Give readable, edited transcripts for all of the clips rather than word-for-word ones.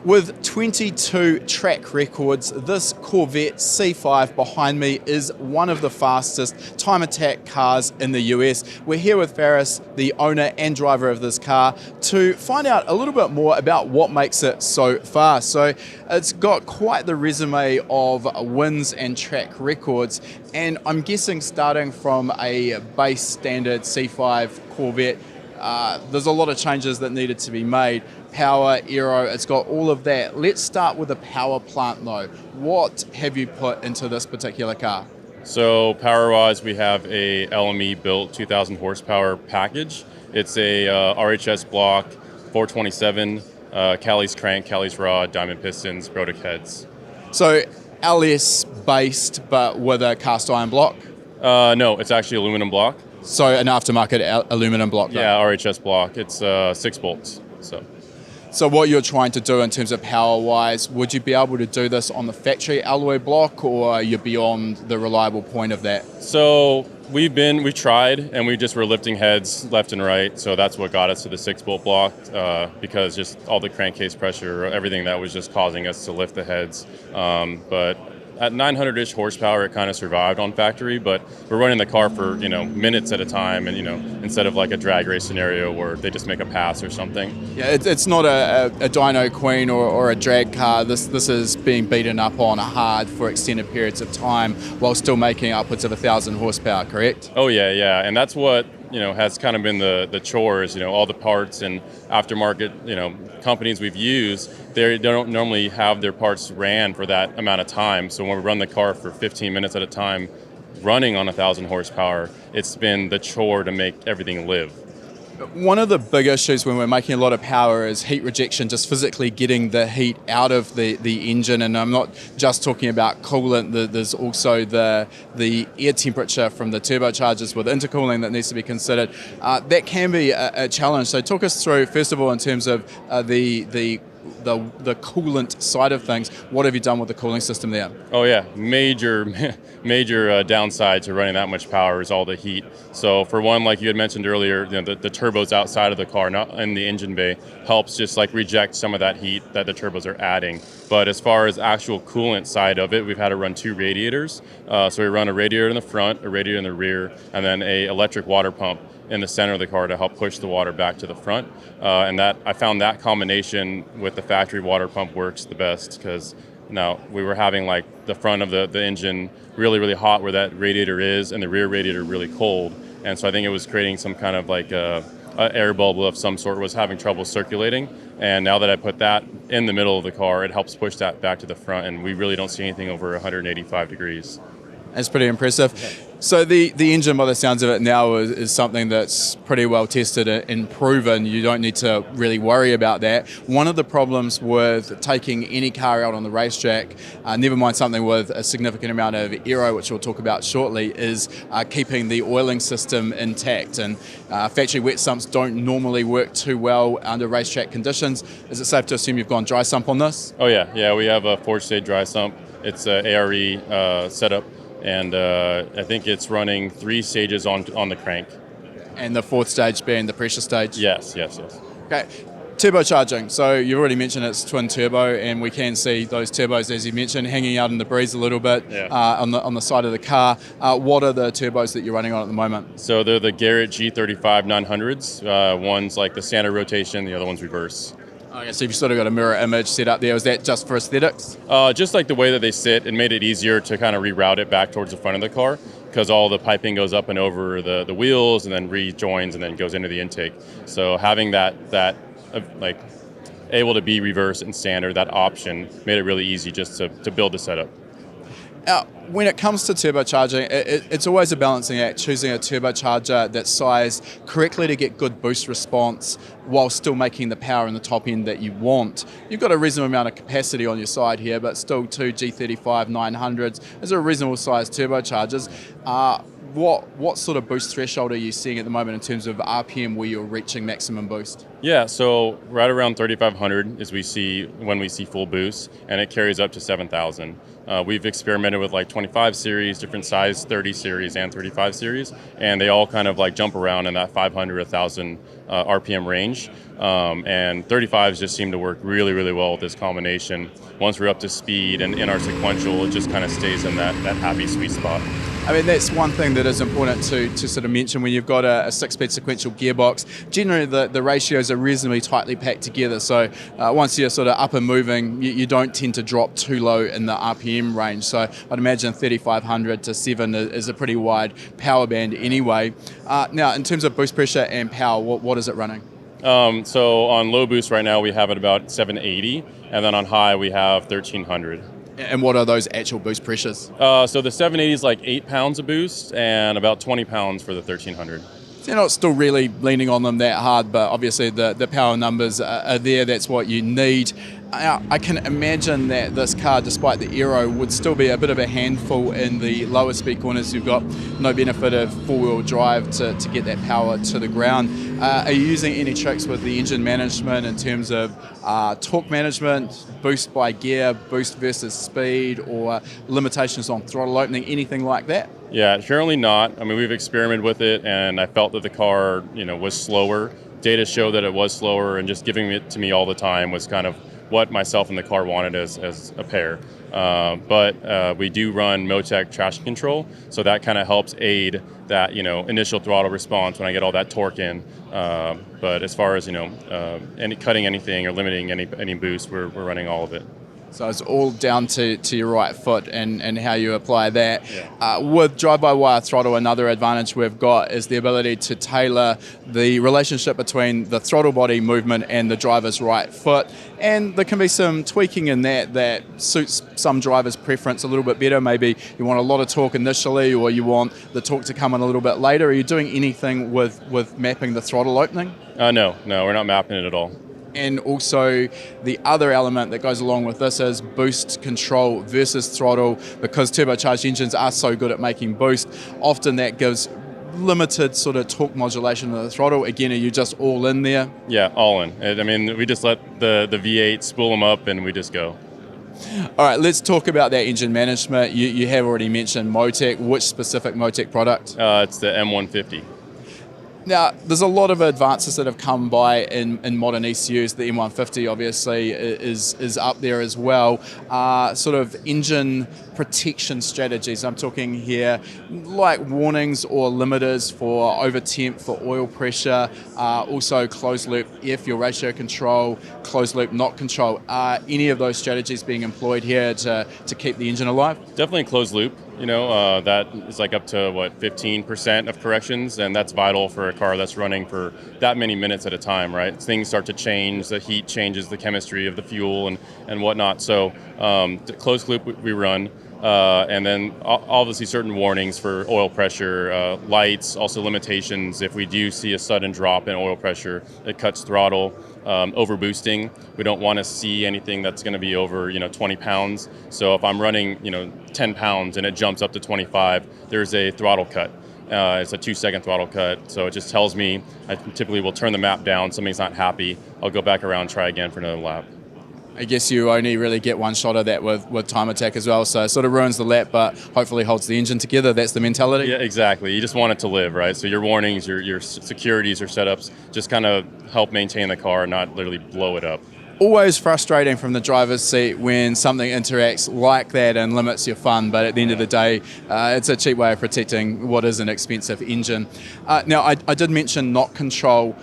With 22 track records, this Corvette C5 behind me is one of the fastest time attack cars in the US. We're here with Feras, the owner and driver of this car, to find out a little bit more about what makes it so fast. So it's got quite the resume of wins and track records, and I'm guessing starting from a base standard C5 Corvette, there's a lot of changes that needed to be made. Power, aero, it's got all of that. Let's start with the power plant though. What have you put into this particular car? So power-wise, we have a LME-built 2,000 horsepower package. It's a RHS block, 427, Callies crank, Callies rod, diamond pistons, Brodix heads. So LS based, but with a cast iron block? No, it's actually aluminum block. So an aftermarket aluminum block though? Yeah, RHS block. It's 6 bolts. So what you're trying to do in terms of power-wise, would you be able to do this on the factory alloy block, or are you beyond the reliable point of that? So we've tried, and we just were lifting heads left and right. So that's what got us to the 6-bolt block, because just all the crankcase pressure, everything that was just causing us to lift the heads. But at 900-ish horsepower, it kind of survived on factory, but we're running the car for, minutes at a time, and, instead of like a drag race scenario where they just make a pass or something. Yeah, it's not a dyno queen or a drag car. This is being beaten up on hard for extended periods of time while still making upwards of 1,000 horsepower, correct? Oh, yeah, and that's what, has kind of been the chores, all the parts and aftermarket, companies we've used, they don't normally have their parts ran for that amount of time. So when we run the car for 15 minutes at a time, running on 1,000 horsepower, it's been the chore to make everything live. One of the big issues when we're making a lot of power is heat rejection, just physically getting the heat out of the engine. And I'm not just talking about coolant, there's also the air temperature from the turbochargers with intercooling that needs to be considered. That can be a challenge. So talk us through, first of all, in terms of the coolant side of things. What have you done with the cooling system there? Oh yeah, major downside to running that much power is all the heat. So for one, like you had mentioned earlier, the turbos outside of the car, not in the engine bay, helps just like reject some of that heat that the turbos are adding. But as far as actual coolant side of it, we've had to run 2 radiators. So we run a radiator in the front, a radiator in the rear, and then a electric water pump in the center of the car to help push the water back to the front. And that I found that combination with the factory water pump works the best, because now we were having like the front of the engine really, really hot where that radiator is, and the rear radiator really cold. And so I think it was creating some kind of like a air bubble of some sort, was having trouble circulating. And now that I put that in the middle of the car, it helps push that back to the front, and we really don't see anything over 185 degrees. That's pretty impressive. So the engine, by the sounds of it now, is something that's pretty well tested and proven. You don't need to really worry about that. One of the problems with taking any car out on the racetrack, never mind something with a significant amount of aero, which we'll talk about shortly, is keeping the oiling system intact. And factory wet sumps don't normally work too well under racetrack conditions. Is it safe to assume you've gone dry sump on this? Oh yeah, we have a 4-stage dry sump. It's a ARE setup. And I think it's running 3 stages on the crank. And the 4th stage being the pressure stage? Yes. Okay, turbocharging. So you've already mentioned it's twin turbo, and we can see those turbos, as you mentioned, hanging out in the breeze a little bit on the side of the car. What are the turbos that you're running on at the moment? So they're the Garrett G35-900s. One's like the standard rotation, the other one's reverse. Okay, so you've sort of got a mirror image set up there. Was that just for aesthetics? Just like the way that they sit, it made it easier to kind of reroute it back towards the front of the car, because all the piping goes up and over the wheels and then rejoins and then goes into the intake. So having that like able to be reverse and standard, that option made it really easy just to build the setup. When it comes to turbocharging, it's always a balancing act, choosing a turbocharger that's sized correctly to get good boost response while still making the power in the top end that you want. You've got a reasonable amount of capacity on your side here, but still 2 G35-900s. Those are reasonable sized turbochargers. what sort of boost threshold are you seeing at the moment in terms of RPM where you're reaching maximum boost? Yeah, so right around 3,500 is when we see full boost, and it carries up to 7,000. We've experimented with like 25 series, different size 30 series and 35 series, and they all kind of like jump around in that 500, 1,000 RPM range. And 35s just seem to work really, really well with this combination. Once we're up to speed and in our sequential, it just kind of stays in that happy sweet spot. I mean, that's one thing that is important to sort of mention when you've got a 6-speed sequential gearbox. Generally, the ratios are reasonably tightly packed together, so once you're sort of up and moving, you don't tend to drop too low in the RPM range. So I'd imagine 3,500 to 7 is a pretty wide power band anyway. Now, in terms of boost pressure and power, what is it running? So on low boost right now, we have it about 780, and then on high, we have 1,300. And what are those actual boost pressures? So the 780 is like 8 pounds of boost and about 20 pounds for the 1300. So you're not still really leaning on them that hard, but obviously the power numbers are there. That's what you need. I can imagine that this car, despite the aero, would still be a bit of a handful in the lower speed corners. You've got no benefit of four-wheel drive to get that power to the ground. Are you using any tricks with the engine management in terms of torque management, boost by gear, boost versus speed, or limitations on throttle opening, anything like that? Yeah, currently not. I mean, we've experimented with it, and I felt that the car, was slower. Data show that it was slower, and just giving it to me all the time was kind of what myself and the car wanted as a pair. But we do run MoTeC traction control, so that kind of helps aid that initial throttle response when I get all that torque in. But as far as cutting anything or limiting any boost, we're running all of it. So it's all down to your right foot and how you apply that. Yeah. With drive-by-wire throttle, another advantage we've got is the ability to tailor the relationship between the throttle body movement and the driver's right foot. And there can be some tweaking in that suits some drivers' preference a little bit better. Maybe you want a lot of torque initially, or you want the torque to come in a little bit later. Are you doing anything with mapping the throttle opening? No, we're not mapping it at all. And also the other element that goes along with this is boost control versus throttle. Because turbocharged engines are so good at making boost, often that gives limited sort of torque modulation of the throttle. Again, are you just all in there? Yeah, all in. I mean, we just let the V8 spool them up and we just go. All right, let's talk about that engine management. You have already mentioned MoTeC. Which specific MoTeC product? It's the M150. Now, there's a lot of advances that have come by in modern ECUs. The M150 obviously is up there as well. Sort of engine protection strategies. I'm talking here like warnings or limiters for over temp, for oil pressure, also closed loop air fuel ratio control, closed loop knock control. Are any of those strategies being employed here to keep the engine alive? Definitely closed loop. That is like up to 15% of corrections, and that's vital for a car that's running for that many minutes at a time, right? Things start to change, the heat changes the chemistry of the fuel and whatnot. So closed loop we run, and then obviously certain warnings for oil pressure, lights, also limitations. If we do see a sudden drop in oil pressure, it cuts throttle. Over boosting, we don't want to see anything that's going to be over 20 pounds. So if I'm running 10 pounds and it jumps up to 25, there's a throttle cut. It's a 2-second throttle cut, so it just tells me I typically will turn the map down. Something's not happy. I'll go back around, try again for another lap. I guess you only really get one shot of that with time attack as well, so it sort of ruins the lap, but hopefully holds the engine together. That's the mentality. Yeah, exactly. You just want it to live, right? So your warnings, your securities, your setups, just kind of help maintain the car, not literally blow it up. Always frustrating from the driver's seat when something interacts like that and limits your fun, but at the end of the day, it's a cheap way of protecting what is an expensive engine. Now, I did mention knock control.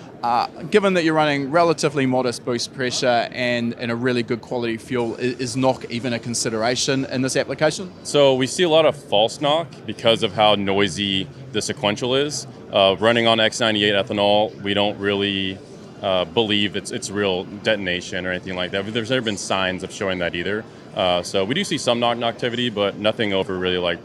Given that you're running relatively modest boost pressure and a really good quality fuel, is knock even a consideration in this application? So we see a lot of false knock because of how noisy the sequential is. Running on X98 ethanol, we don't really believe it's real detonation or anything like that. There's never been signs of showing that either. So we do see some knock activity, but nothing over really like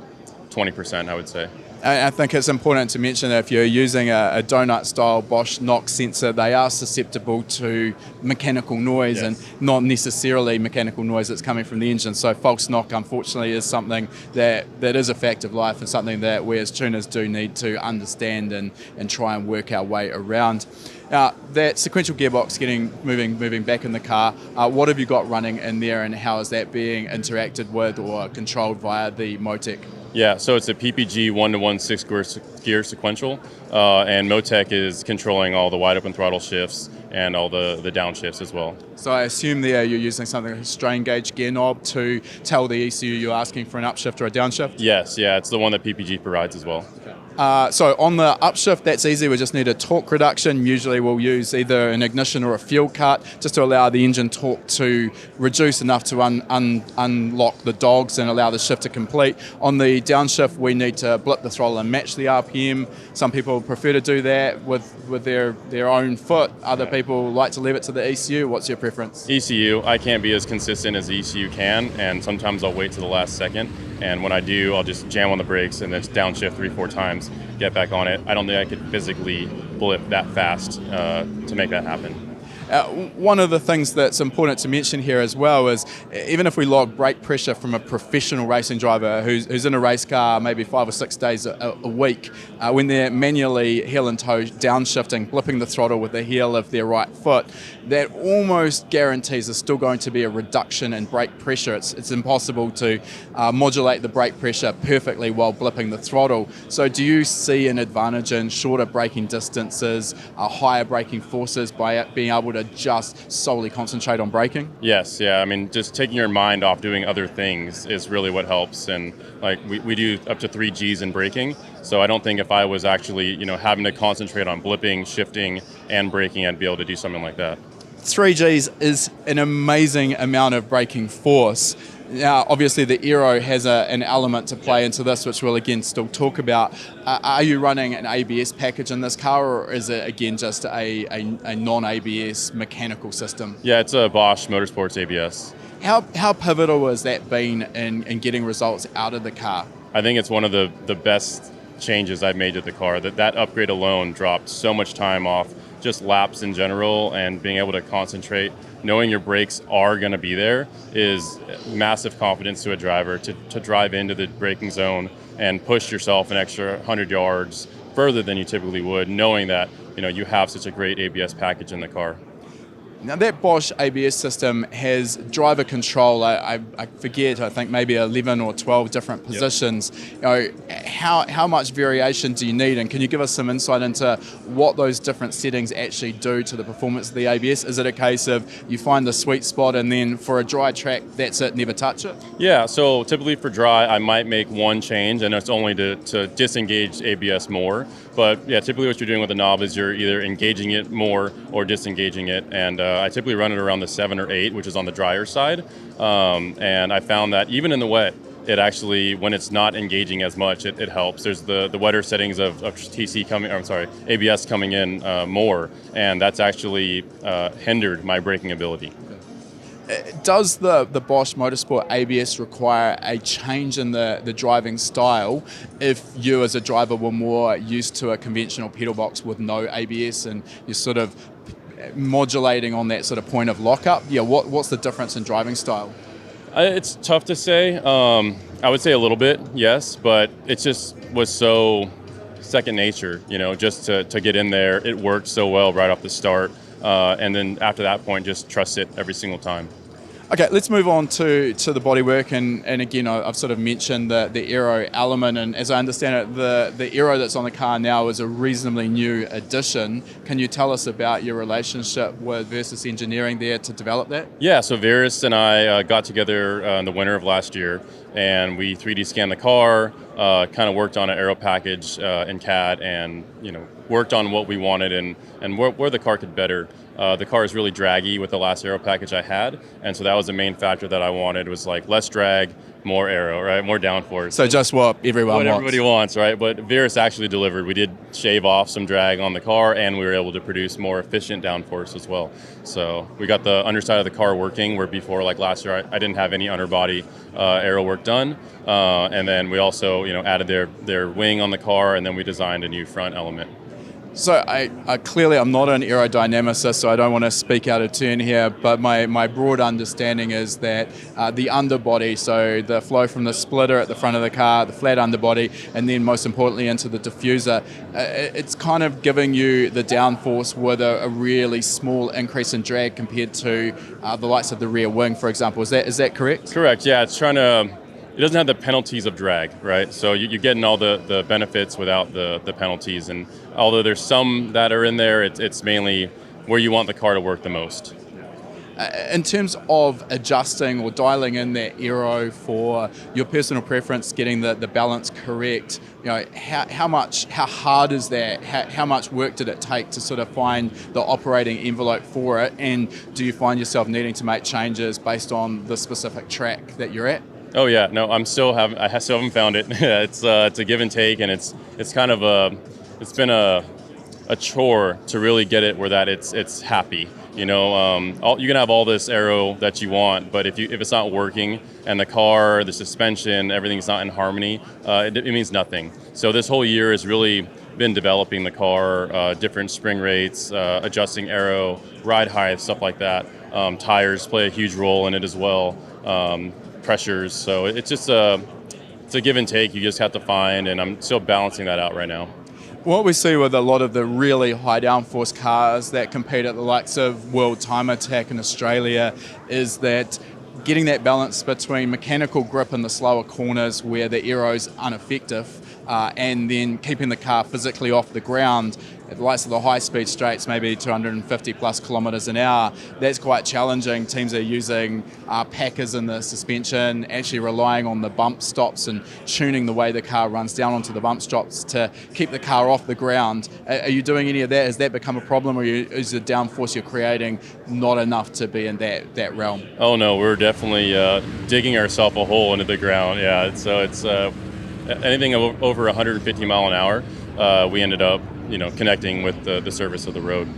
20%, I would say. I think it's important to mention that if you're using a donut-style Bosch knock sensor, they are susceptible to mechanical noise, and not necessarily mechanical noise that's coming from the engine. So false knock, unfortunately, is something that is a fact of life and something that we as tuners do need to understand and try and work our way around. That sequential gearbox moving back in the car, what have you got running in there, and how is that being interacted with or controlled via the MoTeC? Yeah, so it's a PPG 1-to-1 6-gear sequential, and MoTeC is controlling all the wide open throttle shifts and all the downshifts as well. So I assume there you're using something like a strain gauge gear knob to tell the ECU you're asking for an upshift or a downshift? Yes, yeah, it's the one that PPG provides as well. So on the upshift, that's easy. We just need a torque reduction. Usually we'll use either an ignition or a fuel cut just to allow the engine torque to reduce enough to unlock the dogs and allow the shift to complete. On the downshift, we need to blip the throttle and match the RPM. Some people prefer to do that with their own foot. Other people like to leave it to the ECU. What's your preference? ECU, I can't be as consistent as the ECU can, and sometimes I'll wait to the last second. And when I do, I'll just jam on the brakes and then downshift 3-4 times, get back on it. I don't think I could physically blip that fast to make that happen. One of the things that's important to mention here as well is even if we log brake pressure from a professional racing driver who's in a race car maybe 5 or 6 days a week, when they're manually heel and toe downshifting, blipping the throttle with the heel of their right foot, that almost guarantees there's still going to be a reduction in brake pressure. It's impossible to modulate the brake pressure perfectly while blipping the throttle. So do you see an advantage in shorter braking distances, higher braking forces by being able to just solely concentrate on braking? Yes, yeah. I mean, just taking your mind off doing other things is really what helps. And like we do up to 3 Gs in braking. So I don't think if I was actually, having to concentrate on blipping, shifting, and braking, I'd be able to do something like that. 3 Gs is an amazing amount of braking force. Now, obviously, the Aero has an element to play into this, which we'll again still talk about. Are you running an ABS package in this car, or is it again just a non-ABS mechanical system? Yeah, it's a Bosch Motorsport's ABS. How pivotal has that been in getting results out of the car? I think it's one of the best changes I've made to the car. That upgrade alone dropped so much time off just laps in general, and being able to concentrate, knowing your brakes are going to be there is massive confidence to a driver to drive into the braking zone and push yourself an extra 100 yards further than you typically would, knowing that you have such a great ABS package in the car. Now that Bosch ABS system has driver control, I forget, I think maybe 11 or 12 different positions. Yep. How much variation do you need, and can you give us some insight into what those different settings actually do to the performance of the ABS? Is it a case of you find the sweet spot and then for a dry track, that's it, never touch it? Yeah, so typically for dry, I might make one change, and it's only to disengage ABS more. But yeah, typically what you're doing with the knob is you're either engaging it more or disengaging it, and I typically run it around the 7 or 8, which is on the drier side. And I found that even in the wet, it actually, when it's not engaging as much, it helps. There's the wetter settings of ABS coming in more, and that's actually hindered my braking ability. Does the Bosch Motorsport ABS require a change in the driving style if you as a driver were more used to a conventional pedal box with no ABS and you're sort of modulating on that sort of point of lockup? Yeah, what's the difference in driving style? It's tough to say. I would say a little bit, yes, but it just was so second nature, just to get in there. It worked so well right off the start. And then after that point, just trust it every single time. Okay, let's move on to the bodywork, and again, I've sort of mentioned the Aero element, and as I understand it, the Aero that's on the car now is a reasonably new addition. Can you tell us about your relationship with Versus Engineering there to develop that? Yeah, so Feras and I got together in the winter of last year, and we 3D scanned the car, kind of worked on an Aero package in CAD, and worked on what we wanted and where the car could better. The car is really draggy with the last Aero package I had, and so that was the main factor that I wanted, was like less drag, more aero, right? More downforce. So just what everybody wants, right? But Feras actually delivered. We did shave off some drag on the car, and we were able to produce more efficient downforce as well. So we got the underside of the car working, where before, like last year, I didn't have any underbody aero work done. And then we also, added their wing on the car, and then we designed a new front element. So clearly I'm not an aerodynamicist, so I don't want to speak out of turn here, but my broad understanding is that the underbody, so the flow from the splitter at the front of the car, the flat underbody, and then most importantly into the diffuser, it's kind of giving you the downforce with a really small increase in drag compared to the likes of the rear wing, for example. Is that correct? Correct, yeah. It doesn't have the penalties of drag, right? So you're getting all the benefits without the penalties. And although there's some that are in there, it's mainly where you want the car to work the most. In terms of adjusting or dialing in that aero for your personal preference, getting the balance correct, how hard is that? How much work did it take to sort of find the operating envelope for it? And do you find yourself needing to make changes based on the specific track that you're at? Oh yeah, no, I still haven't found it. It's a give and take, and it's kind of it's been a chore to really get it where that it's happy. You can have all this aero that you want, but if it's not working and the car, the suspension, everything's not in harmony, it means nothing. So this whole year has really been developing the car, different spring rates, adjusting aero, ride height, stuff like that. Tires play a huge role in it as well. Pressures, so it's a give and take. You just have to find, and I'm still balancing that out right now. What we see with a lot of the really high downforce cars that compete at the likes of World Time Attack in Australia is that getting that balance between mechanical grip in the slower corners where the aero's ineffective and then keeping the car physically off the ground at the likes of the high-speed straights, maybe 250 plus kilometres an hour. That's quite challenging. Teams are using packers in the suspension, actually relying on the bump stops and tuning the way the car runs down onto the bump stops to keep the car off the ground. Are you doing any of that? Has that become a problem, or is the downforce you're creating not enough to be in that realm? Oh no, we're definitely digging ourselves a hole into the ground. Yeah, so it's anything over 150 mile an hour, we ended up connecting with the surface of the road.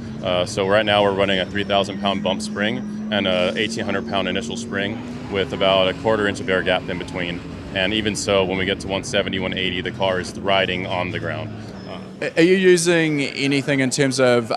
So right now we're running a 3,000 pound bump spring and a 1,800 pound initial spring with about a quarter inch of air gap in between. And even so, when we get to 170, 180, the car is riding on the ground. Are you using anything in terms of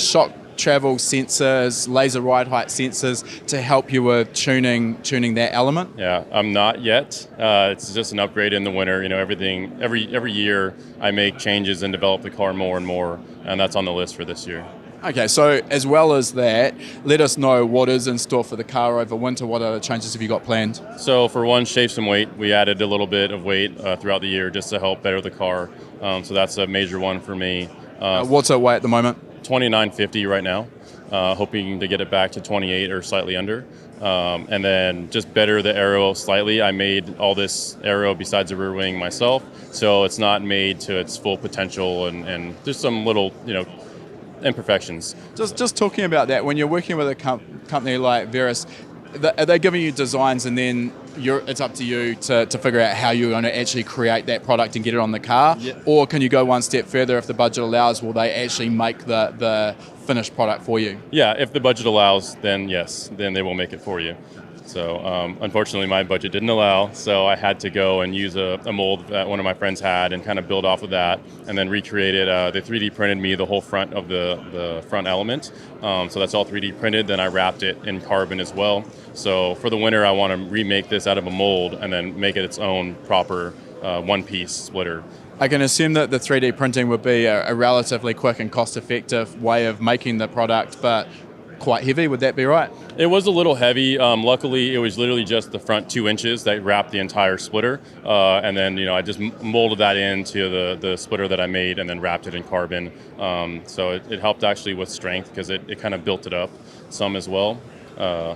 shock travel sensors, laser ride height sensors to help you with tuning that element? Yeah, I'm not yet. It's just an upgrade in the winter. Everything every year I make changes and develop the car more and more, and that's on the list for this year. Okay, so as well as that, let us know what is in store for the car over winter. What other changes have you got planned? So for one, shave some weight. We added a little bit of weight throughout the year just to help better the car. So that's a major one for me. What's it weigh at the moment? 2950 right now, hoping to get it back to 28 or slightly under. And then just better the aero slightly. I made all this aero besides the rear wing myself, so it's not made to its full potential, and there's some little, imperfections. Just talking about that, when you're working with a company like Feras, are they giving you designs and then it's up to you to figure out how you're going to actually create that product and get it on the car? Yeah. Or can you go one step further? If the budget allows, will they actually make the finished product for you? Yeah, if the budget allows, then yes, then they will make it for you. So unfortunately my budget didn't allow, so I had to go and use a mold that one of my friends had and kind of build off of that and then recreate it. They 3D printed me the whole front of the front element. So that's all 3D printed. Then I wrapped it in carbon as well. So for the winter I want to remake this out of a mold and then make it its own proper one-piece splitter. I can assume that the 3D printing would be a relatively quick and cost-effective way of making the product, but quite heavy. Would that be right? It was a little heavy. Luckily, it was literally just the front 2 inches that wrapped the entire splitter. And then, I just molded that into the splitter that I made and then wrapped it in carbon. So it helped actually with strength because it kind of built it up some as well.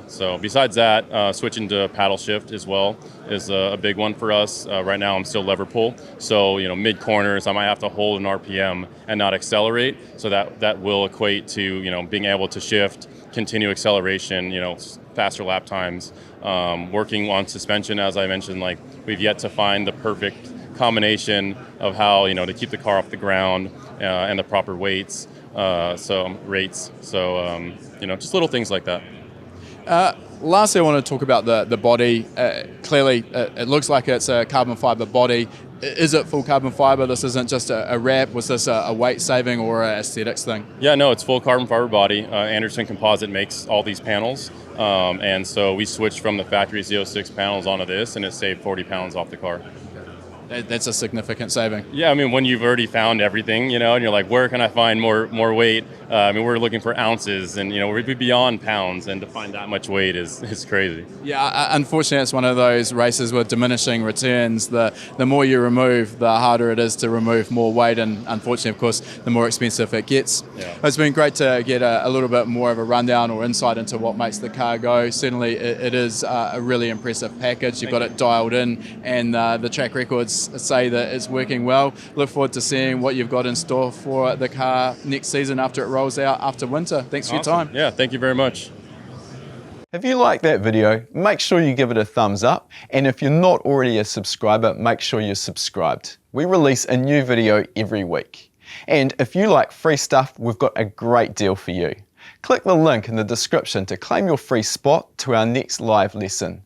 So besides that, switching to paddle shift as well is a big one for us. Right now I'm still lever pull, so mid corners I might have to hold an RPM and not accelerate, so that will equate to being able to shift, continue acceleration, faster lap times. Working on suspension, as I mentioned, like we've yet to find the perfect combination of how to keep the car off the ground and the proper weights, rates. So just little things like that. Lastly, I want to talk about the body. Clearly, it looks like it's a carbon fiber body. Is it full carbon fiber? This isn't just a wrap. Was this a weight saving or a aesthetics thing? Yeah, no, it's full carbon fiber body. Anderson Composite makes all these panels, and so we switched from the factory Z06 panels onto this, and it saved 40 pounds off the car. That's a significant saving. Yeah, I mean, when you've already found everything, you know, and you're like, where can I find more weight? I mean, we're looking for ounces, and, you know, we'd be beyond pounds, and to find that much weight is crazy. Yeah, unfortunately, it's one of those races with diminishing returns. The more you remove, the harder it is to remove more weight, and unfortunately, of course, the more expensive it gets. Yeah. It's been great to get a little bit more of a rundown or insight into what makes the car go. Certainly, it is a really impressive package. You've got it dialed in, and the track records say that it's working well. Look forward to seeing what you've got in store for the car next season after it rolls out after winter. Thanks for your time. Yeah, thank you very much. If you like that video, make sure you give it a thumbs up, and if you're not already a subscriber, make sure you're subscribed. We release a new video every week. And if you like free stuff, we've got a great deal for you. Click the link in the description to claim your free spot to our next live lesson.